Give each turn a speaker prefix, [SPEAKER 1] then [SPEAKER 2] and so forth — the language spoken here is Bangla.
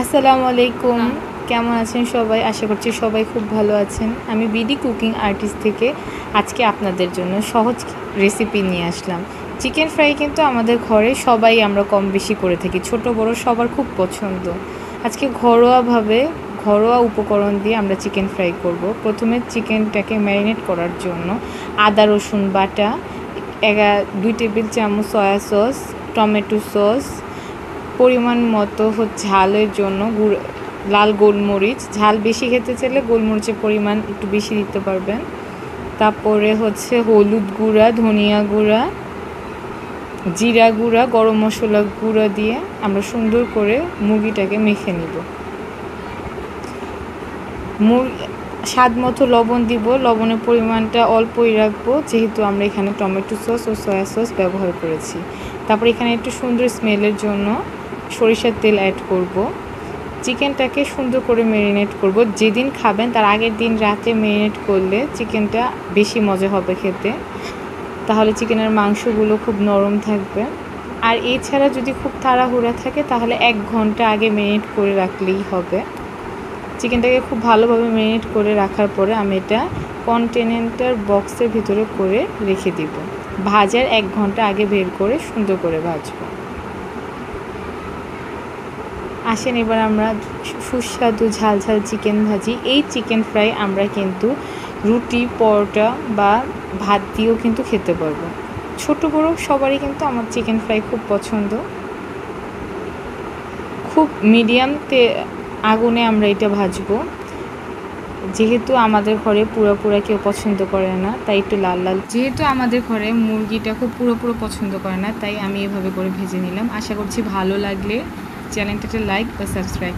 [SPEAKER 1] আসসালামু আলাইকুম। কেমন আছেন সবাই? আশা করছি সবাই খুব ভালো আছেন। আমি বিডি কুকিং আর্টিস্ট থেকে আজকে আপনাদের জন্য সহজ রেসিপি নিয়ে আসলাম। চিকেন ফ্রাই কিন্তু আমাদের ঘরে সবাই আমরা কম বেশি করে থাকি। ছোট বড় সবার খুব পছন্দ। আজকে ঘরোয়া উপকরণ দিয়ে আমরা চিকেন ফ্রাই করব। প্রথমে চিকেনটাকে ম্যারিনেট করার জন্য আদা রসুন বাটা, 2 টেবিল চামচ সয়া সস, টমেটো সস, পরিমাণ মতো ঝালের জন্য লাল গোলমরিচ, ঝাল বেশি খেতে চাইলে গোলমরিচের পরিমাণ একটু বেশি দিতে পারবেন। তারপরে হলুদ গুঁড়া, ধনিয়া গুঁড়া, জিরা গুঁড়া, গরম মশলা গুঁড়া দিয়ে আমরা সুন্দর করে মুরগিটাকে মেখে নিব। স্বাদ মতো লবণ দিব, লবণের পরিমাণটা অল্পই রাখবো যেহেতু আমরা এখানে টমেটো সস ও সয়া সস ব্যবহার করেছি। তারপর এখানে একটু সুন্দর স্মেলের জন্য সরিষার তেল অ্যাড করব। চিকেনটাকে সুন্দর করে ম্যারিনেট করব। যেদিন খাবেন তার আগের দিন রাতে ম্যারিনেট করলে চিকেনটা বেশি মজা হবে খেতে, তাহলে চিকেনের মাংসগুলো খুব নরম থাকবে। আর এছাড়া যদি খুব তাড়াহুড়া থাকে তাহলে 1 ঘন্টা আগে ম্যারিনেট করে রাখলেই হবে। চিকেনটাকে খুব ভালোভাবে ম্যারিনেট করে রাখার পরে আমি এটা কন্টেনার বক্সের ভিতরে করে রেখে দিব। ভাজার 1 ঘন্টা আগে বের করে সুন্দর করে ভাজবো। আসেন এবার আমরা সুস্বাদু ঝাল ঝাল চিকেন ভাজি। এই চিকেন ফ্রাই আমরা কিন্তু রুটি, পরোটা বা ভাত দিয়েও কিন্তু খেতে পারবো। ছোট বড় সবারই কিন্তু আমার চিকেন ফ্রাই খুব পছন্দ। খুব মিডিয়াম আগুনে আমরা এটা ভাজবো, যেহেতু আমাদের ঘরে পুরো কেউ পছন্দ করে না, তাই একটু লাল লাল। যেহেতু আমাদের ঘরে মুরগিটা খুব পুরো পছন্দ করে না, তাই আমি এভাবে করে ভেজে নিলাম। আশা করছি ভালো লাগলে চ্যানেলটাতে লাইক বা সাবস্ক্রাইব